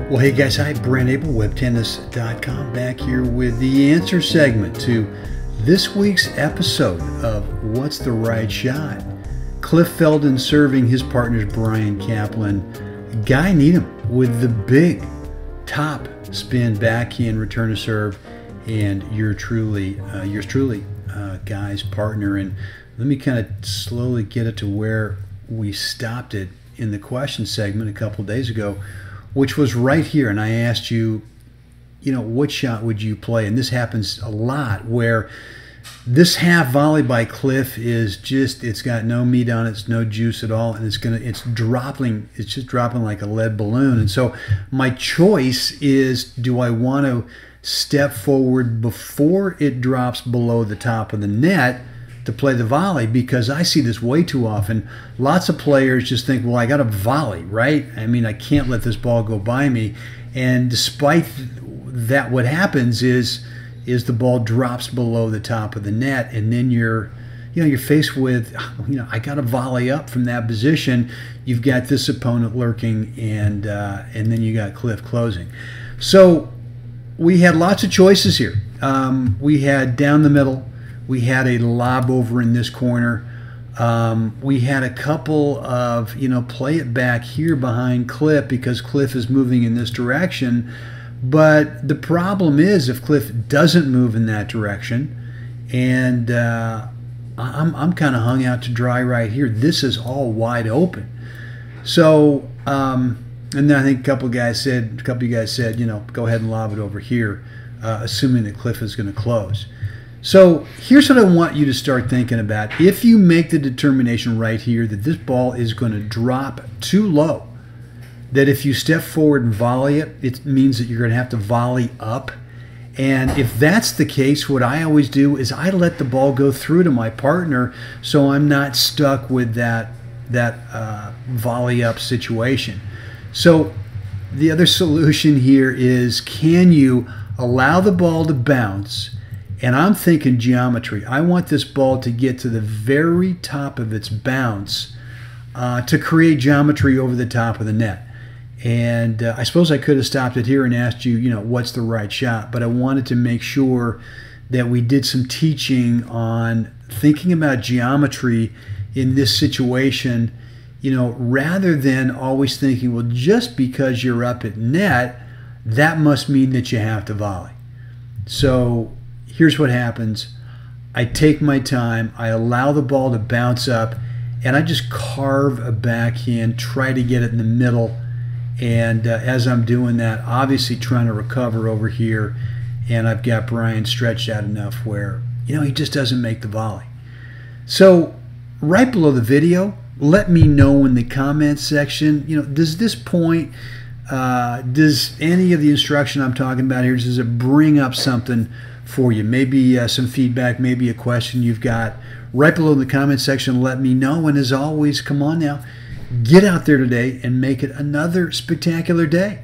Well, hey guys, hi, Brent Abel, WebTennis.com, back here with the answer segment to this week's episode of What's the Right Shot? Cliff Felden serving his partners Brian Kaplan. Guy Needham with the big top spin backhand return to serve, and yours truly, Guy's partner. And let me kind of slowly get it to where we stopped it in the question segment a couple days ago, which was right here. And I asked you, what shot would you play? And this happens a lot, where this half volley by Cliff is just, it's got no meat on it, it's no juice at all, and it's just dropping like a lead balloon. And so my choice is, do I want to step forward before it drops below the top of the net to play the volley? Because I see this way too often. Lots of players just think, well, I got a volley, right? I mean, I can't let this ball go by me. And despite that, what happens is the ball drops below the top of the net, and then you're faced with, I got to volley up from that position. You've got this opponent lurking, and then you got Cliff closing. So we had lots of choices here. We had down the middle. We had a lob over in this corner. We had a couple of, play it back here behind Cliff because Cliff is moving in this direction. But the problem is, if Cliff doesn't move in that direction, and I'm kind of hung out to dry right here. This is all wide open. So, and then I think a couple of you guys said, go ahead and lob it over here, assuming that Cliff is going to close. So here's what I want you to start thinking about. If you make the determination right here that this ball is going to drop too low, that if you step forward and volley it, it means that you're going to have to volley up. And if that's the case, what I always do is I let the ball go through to my partner, so I'm not stuck with that volley up situation. So the other solution here is, can you allow the ball to bounce? And I'm thinking geometry. I want this ball to get to the very top of its bounce to create geometry over the top of the net. And I suppose I could have stopped it here and asked you, what's the right shot? But I wanted to make sure that we did some teaching on thinking about geometry in this situation, rather than always thinking, well, just because you're up at net, that must mean that you have to volley. So here's what happens. I take my time, I allow the ball to bounce up, and I just carve a backhand, try to get it in the middle. And as I'm doing that, obviously trying to recover over here, and I've got Brian stretched out enough where, he just doesn't make the volley. So right below the video, let me know in the comments section, does this point, does any of the instruction I'm talking about here, does it bring up something for you? Maybe some feedback, maybe a question you've got. Right below in the comment section, let me know. And as always, come on now, get out there today and make it another spectacular day.